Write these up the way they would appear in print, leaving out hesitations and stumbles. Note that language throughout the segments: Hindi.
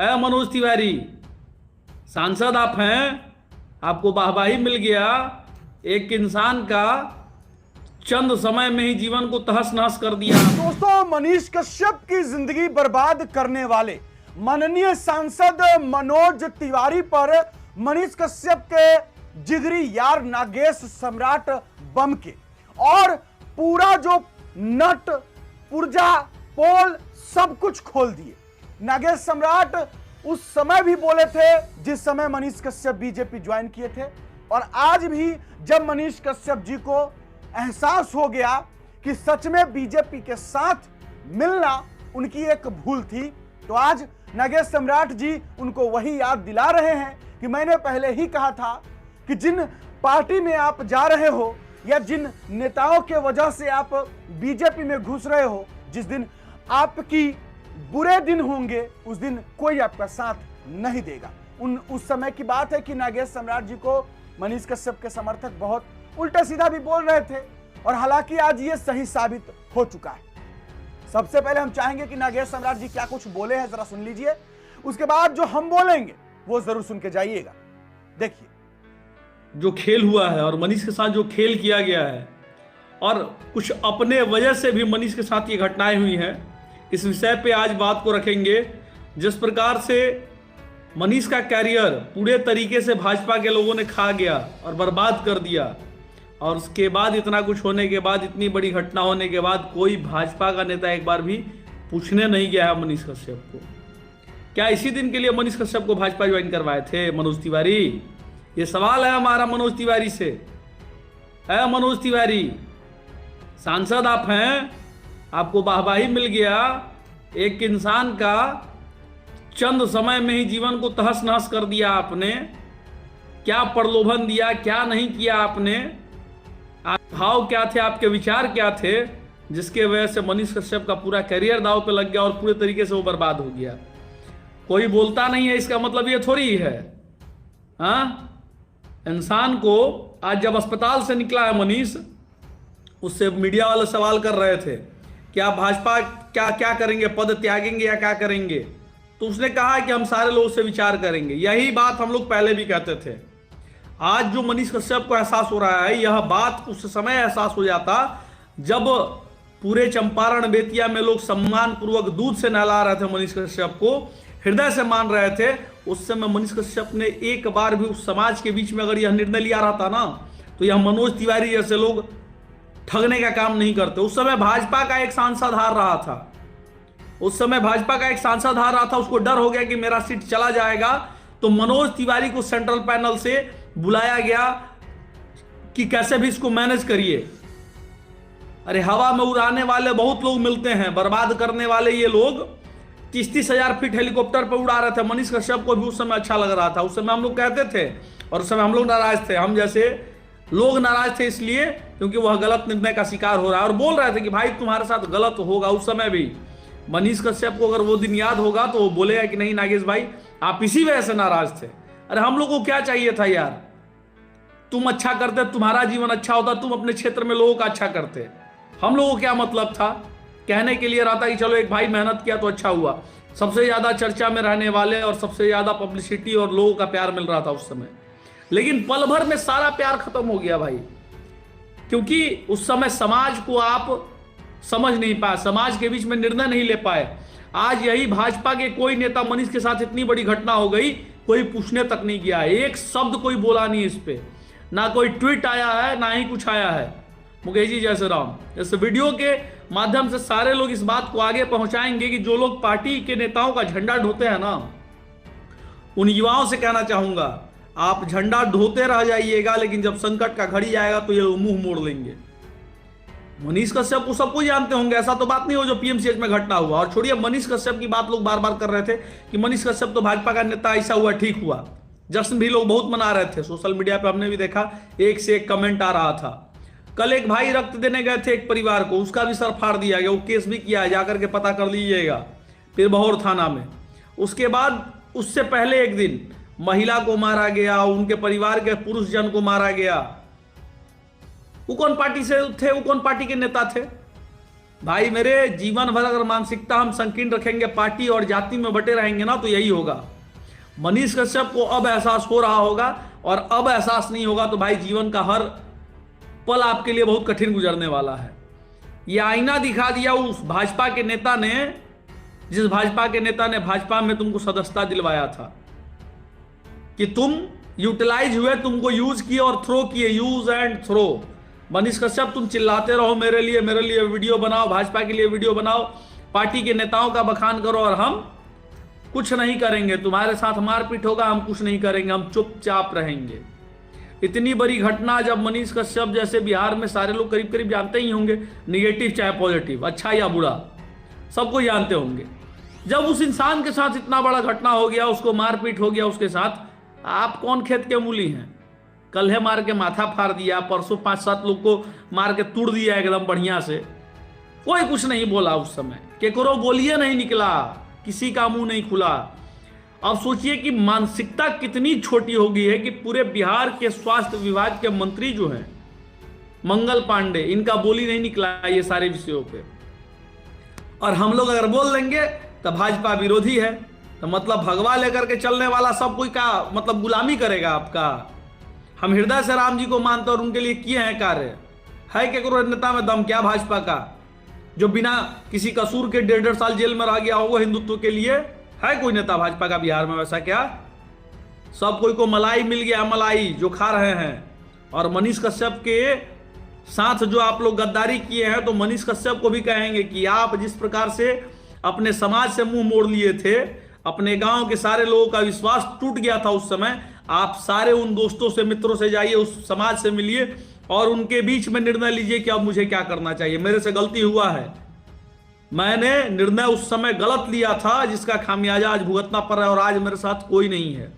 है मनोज तिवारी, सांसद आप हैं, आपको वाहवाही मिल गया। एक इंसान का चंद समय में ही जीवन को तहस नहस कर दिया। दोस्तों, मनीष कश्यप की जिंदगी बर्बाद करने वाले माननीय सांसद मनोज तिवारी पर मनीष कश्यप के जिगरी यार नागेश सम्राट बम के और पूरा जो नट पुर्जा पोल सब कुछ खोल दिए। नागेश सम्राट उस समय भी बोले थे जिस समय मनीष कश्यप बीजेपी ज्वाइन किए थे, और आज भी जब मनीष कश्यप जी को एहसास हो गया कि सच में बीजेपी के साथ मिलना उनकी एक भूल थी, तो आज नागेश सम्राट जी उनको वही याद दिला रहे हैं कि मैंने पहले ही कहा था कि जिन पार्टी में आप जा रहे हो या जिन नेताओं के वजह से आप बीजेपी में घुस रहे हो, जिस दिन आपकी बुरे दिन होंगे उस दिन कोई आपका साथ नहीं देगा। उस समय की बात है कि नागेश सम्राट जी को मनीष कश्यप के समर्थक बहुत उल्टा सीधा भी बोल रहे थे, और हालांकि आज ये सही साबित हो चुका है। सबसे पहले हम चाहेंगे कि नागेश सम्राट जी क्या कुछ बोले हैं जरा सुन लीजिए, उसके बाद जो हम बोलेंगे वो जरूर सुन के जाइएगा। देखिए, जो खेल हुआ है और मनीष के साथ जो खेल किया गया है, और कुछ अपने वजह से भी मनीष के साथ ये घटनाएं हुई हैं, इस विषय पे आज बात को रखेंगे। जिस प्रकार से मनीष का कैरियर पूरे तरीके से भाजपा के लोगों ने खा गया और बर्बाद कर दिया, और उसके बाद इतना कुछ होने के बाद, इतनी बड़ी घटना होने के बाद कोई भाजपा का नेता एक बार भी पूछने नहीं गया है मनीष कश्यप को। क्या इसी दिन के लिए मनीष कश्यप को भाजपा ज्वाइन करवाए थे मनोज तिवारी? ये सवाल है हमारा मनोज तिवारी से। है मनोज तिवारी, सांसद आप हैं, आपको वाहवाही मिल गया। एक इंसान का चंद समय में ही जीवन को तहस नहस कर दिया आपने। क्या प्रलोभन दिया, क्या नहीं किया आपने, भाव क्या थे, आपके विचार क्या थे, जिसके वजह से मनीष कश्यप का पूरा करियर दांव पे लग गया और पूरे तरीके से वो बर्बाद हो गया। कोई बोलता नहीं है, इसका मतलब ये थोड़ी है। हाँ, इंसान को आज जब अस्पताल से निकला है मनीष, उससे मीडिया वाले सवाल कर रहे थे कि आप भाजपा क्या क्या करेंगे, पद त्यागेंगे या क्या करेंगे, तो उसने कहा कि हम सारे लोगों से विचार करेंगे। यही बात हम लोग पहले भी कहते थे। आज जो मनीष कश्यप को एहसास हो रहा है, यह बात उस समय एहसास हो जाता जब पूरे चंपारण बेतिया में लोग सम्मान पूर्वक दूध से नहला रहे थे मनीष कश्यप को, हृदय से मान रहे थे। उस समय मनीष कश्यप ने एक बार भी उस समाज के बीच में अगर यह निर्णय लिया रहता ना, तो यह मनोज तिवारी जैसे लोग ठगने का काम नहीं करते। उस समय भाजपा का एक सांसद हार रहा था, उसको डर हो गया कि मेरा सीट चला जाएगा, तो मनोज तिवारी को सेंट्रल पैनल से बुलाया गया कि कैसे भी इसको मैनेज करिए। अरे हवा में उड़ाने वाले बहुत लोग मिलते हैं, बर्बाद करने वाले ये लोग 30-30 हजार फीट हेलीकॉप्टर पर उड़ा रहे थे। मनीष कश्यप को भी उस समय अच्छा लग रहा था। उस समय हम लोग कहते थे, और उस समय हम लोग नाराज थे, हम जैसे लोग नाराज थे इसलिए क्योंकि वह गलत निर्णय का शिकार हो रहा है, और बोल रहे थे कि भाई तुम्हारे साथ गलत होगा। उस समय भी मनीष कश्यप को अगर वो दिन याद होगा तो वो बोलेगा कि नहीं नागेश भाई, आप इसी वजह से नाराज थे। अरे हम लोग को क्या चाहिए था यार, तुम अच्छा करते, तुम्हारा जीवन अच्छा होता, तुम अपने क्षेत्र में लोगों का अच्छा करते। हम लोगों को क्या मतलब था, कहने के लिए रहता कि चलो एक भाई मेहनत किया तो अच्छा हुआ। सबसे ज्यादा चर्चा में रहने वाले और सबसे ज्यादा पब्लिसिटी और लोगों का प्यार मिल रहा था उस समय, लेकिन पल भर में सारा प्यार खत्म हो गया भाई, क्योंकि उस समय समाज को आप समझ नहीं पाए, समाज के बीच में निर्णय नहीं ले पाए। आज यही भाजपा के कोई नेता, मनीष के साथ इतनी बड़ी घटना हो गई, कोई पूछने तक नहीं गया, एक शब्द कोई बोला नहीं इस पे, ना कोई ट्वीट आया है ना ही कुछ आया है। मुकेश जी जय श्री राम। इस वीडियो के माध्यम से सारे लोग इस बात को आगे पहुंचाएंगे कि जो लोग पार्टी के नेताओं का झंडा ढोते हैं ना, उन युवाओं से कहना चाहूंगा, आप झंडा ढोते रह जाइएगा, लेकिन जब संकट का घड़ी आएगा तो ये मुंह मोड़ लेंगे। मनीष कश्यप को सबको जानते होंगे, ऐसा तो बात नहीं हो जो पीएमसीएच में घटना हुआ। और छोड़िए मनीष कश्यप की बात, लोग बार बार कर रहे थे कि मनीष कश्यप तो भाजपा का नेता, ऐसा हुआ ठीक हुआ, जश्न भी लोग बहुत मना रहे थे। सोशल मीडिया पे हमने भी देखा, एक से एक कमेंट आ रहा था। कल एक भाई रक्त देने गए थे एक परिवार को, उसका भी सर फाड़ दिया गया, वो केस भी किया है, जाकर के पता कर लीजिएगा पीरबहोर थाना में। उसके बाद उससे पहले एक दिन महिला को मारा गया, उनके परिवार के पुरुष जन को मारा गया। वो कौन पार्टी से थे, वो कौन पार्टी के नेता थे? भाई मेरे, जीवन भर अगर मानसिकता हम संकीर्ण रखेंगे, पार्टी और जाति में बटे रहेंगे ना, तो यही होगा। मनीष कश्यप को अब एहसास हो रहा होगा, और अब एहसास नहीं होगा तो भाई जीवन का हर पल आपके लिए बहुत कठिन गुजरने वाला है। यह आईना दिखा दिया उस भाजपा के नेता ने, जिस भाजपा के नेता ने भाजपा में तुमको सदस्यता दिलवाया था, कि तुम यूटिलाइज हुए, तुमको यूज किए और थ्रो किए, use and throw. Manish Kashyap तुम चिल्लाते रहो मेरे लिए वीडियो बनाओ, भाजपा के लिए वीडियो बनाओ, पार्टी के नेताओं का बखान करो, और हम कुछ नहीं करेंगे, तुम्हारे साथ मारपीट होगा, हम कुछ नहीं करेंगे, हम चुपचाप रहेंगे। इतनी बड़ी घटना, जब मनीष कश्यप जैसे बिहार में सारे लोग करीब करीब जानते ही होंगे, निगेटिव चाहे पॉजिटिव, अच्छा या बुरा, सबको जानते होंगे। जब उस इंसान के साथ इतना बड़ा घटना हो गया, उसको मारपीट हो गया उसके साथ, आप कौन खेत के मूली हैं? कल है मार के माथा फाड़ दिया, परसों 5-7 लोग को मार के तोड़ दिया एकदम बढ़िया से, कोई कुछ नहीं बोला उस समय, केकरो बोलिए नहीं निकला, किसी का मुंह नहीं खुला। अब सोचिए कि मानसिकता कितनी छोटी हो गई है कि पूरे बिहार के स्वास्थ्य विभाग के मंत्री जो हैं मंगल पांडे, इनका बोली नहीं निकला ये सारे विषयों पे। और हम लोग अगर बोल देंगे तो भाजपा विरोधी है, तो मतलब भगवा लेकर के चलने वाला सब कोई का मतलब गुलामी करेगा आपका। हम हृदय से राम जी को मानते और उनके लिए किए हैं कार्य। है केकरो नेता में दम क्या भाजपा का, जो बिना किसी कसूर के 1.5 साल जेल में रह गया हो वो हिंदुत्व के लिए? है कोई नेता भाजपा का बिहार में वैसा क्या? सब कोई को मलाई मिल गया, मलाई जो खा रहे हैं। और मनीष कश्यप के साथ जो आप लोग गद्दारी किए हैं, तो मनीष कश्यप को भी कहेंगे कि आप जिस प्रकार से अपने समाज से मुंह मोड़ लिए थे, अपने गांव के सारे लोगों का विश्वास टूट गया था उस समय, आप सारे उन दोस्तों से, मित्रों से जाइए, उस समाज से मिलिए और उनके बीच में निर्णय लीजिए कि अब मुझे क्या करना चाहिए। मेरे से गलती हुआ है, मैंने निर्णय उस समय गलत लिया था, जिसका खामियाजा आज भुगतना पड़ रहा है, और आज मेरे साथ कोई नहीं है।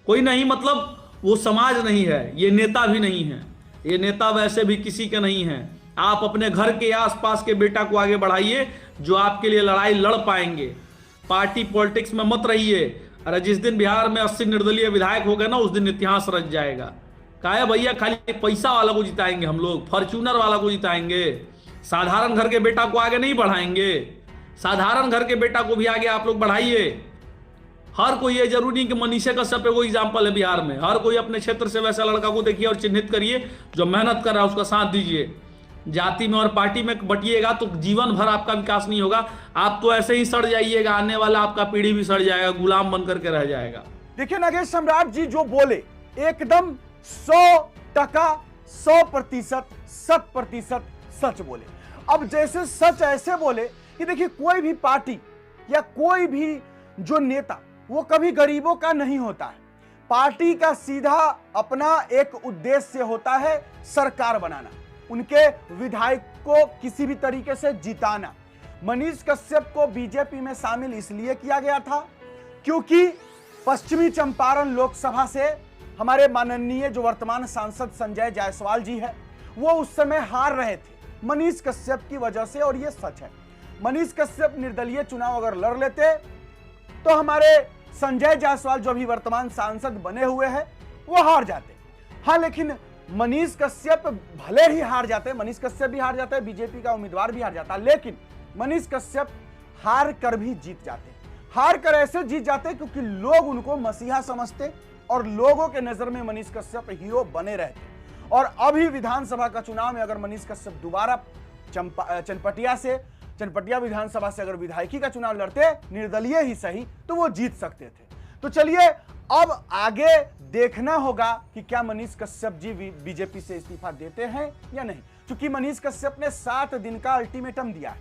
कोई नहीं मतलब वो समाज नहीं है, ये नेता भी नहीं है, ये नेता वैसे भी किसी के नहीं है। आप अपने घर के आसपास के बेटा को आगे बढ़ाइए, जो आपके लिए लड़ाई लड़ पाएंगे। पार्टी पॉलिटिक्स में मत रहिए। अरे जिस दिन बिहार में 80 निर्दलीय विधायक हो गए ना, उस दिन इतिहास रच जाएगा। काहे भैया, खाली पैसा वाला को जिताएंगे हम लोग, फॉर्च्यूनर वाला को जिताएंगे, साधारण घर के बेटा को आगे नहीं बढ़ाएंगे। साधारण घर के बेटा को भी आगे आप लोग बढ़ाइए। हर कोई, ये जरूरी नहीं कि मनीष कश्यप को एग्जाम्पल है बिहार में, हर कोई अपने क्षेत्र से वैसा लड़का को देखिए और चिन्हित करिए जो मेहनत कर रहा है, उसका साथ दीजिए। जाति में और पार्टी में बटिएगा तो जीवन भर आपका विकास नहीं होगा। आप तो ऐसे ही सड़ जाइएगा, आने वाला आपका पीढ़ी भी सड़ जाएगा, गुलाम बन करके रह जाएगा। देखिए नागेश सम्राट जी जो बोले एकदम 100% 100% 100% सच बोले। अब जैसे सच ऐसे बोले कि देखिए कोई भी पार्टी या कोई भी जो नेता वो कभी गरीबों का नहीं होता है। पार्टी का सीधा अपना एक उद्देश्य होता है सरकार बनाना, उनके विधायक को किसी भी तरीके से जिताना। मनीष कश्यप को बीजेपी में शामिल इसलिए किया गया था क्योंकि पश्चिमी चंपारण लोकसभा से हमारे माननीय जो वर्तमान सांसद संजय जायसवाल जी है, वो उस समय हार रहे थे मनीष कश्यप की वजह से। और ये सच है, मनीष कश्यप निर्दलीय चुनाव अगर लड़ लेते तो हमारे संजय जायसवाल जो अभी वर्तमान सांसद बने हुए हैं वो हार जाते। हाँ, लेकिन मनीष कश्यप भले ही हार जाते, मनीष कश्यप भी हार जाते, बीजेपी का उम्मीदवार भी हार जाता, लेकिन मनीष कश्यप हार कर भी जीत जाते। हार कर ऐसे जीत जाते क्योंकि लोग उनको मसीहा समझते और लोगों के नजर में मनीष कश्यप हीरो बने रहते। और अभी विधानसभा का चुनाव में अगर मनीष कश्यप दोबारा चनपटिया विधानसभा से अगर विधायकी का चुनाव लड़ते, निर्दलीय ही सही, तो वो जीत सकते थे। तो चलिए अब आगे देखना होगा कि क्या मनीष कश्यप जी बीजेपी से इस्तीफा देते हैं या नहीं। क्योंकि मनीष कश्यप ने 7 दिन का अल्टीमेटम दिया है,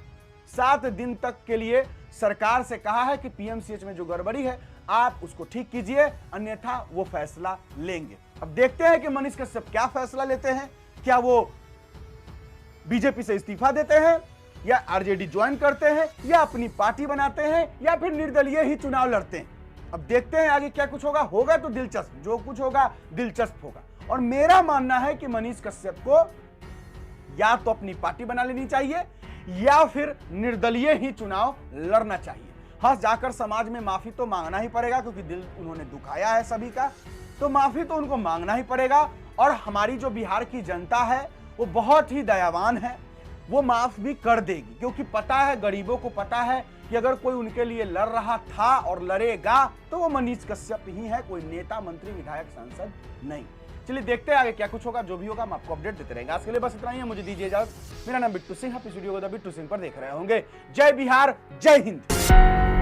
7 दिन तक के लिए सरकार से कहा है कि पीएमसीएच में जो गड़बड़ी है आप उसको ठीक कीजिए, अन्यथा वो फैसला लेंगे। अब देखते हैं कि मनीष कश्यप क्या फैसला लेते हैं। क्या वो बीजेपी से इस्तीफा देते हैं या आरजेडी ज्वाइन करते हैं या अपनी पार्टी बनाते हैं या फिर निर्दलीय ही चुनाव लड़ते हैं। अब देखते हैं आगे क्या कुछ होगा। होगा तो दिलचस्प, जो कुछ होगा दिलचस्प होगा। और मेरा मानना है कि मनीष कश्यप को या तो अपनी पार्टी बना लेनी चाहिए या फिर निर्दलीय ही चुनाव लड़ना चाहिए। हाँ, जाकर समाज में माफी तो मांगना ही पड़ेगा क्योंकि दिल उन्होंने दुखाया है सभी का, तो माफी तो उनको मांगना ही पड़ेगा। और हमारी जो बिहार की जनता है वो बहुत ही दयावान है, वो माफ भी कर देगी, क्योंकि पता है, गरीबों को पता है कि अगर कोई उनके लिए लड़ रहा था और लड़ेगा तो वो मनीष कश्यप ही है, कोई नेता, मंत्री, विधायक, सांसद नहीं। चलिए देखते हैं आगे क्या कुछ होगा। जो भी होगा हम आपको अपडेट देते रहेंगे। आज के लिए बस इतना ही है, मुझे दीजिए इजाजत। मेरा नाम बिट्टू सिंह, आप इस वीडियो को द बिट्टू सिंह पर देख रहे होंगे। जय बिहार, जय हिंद।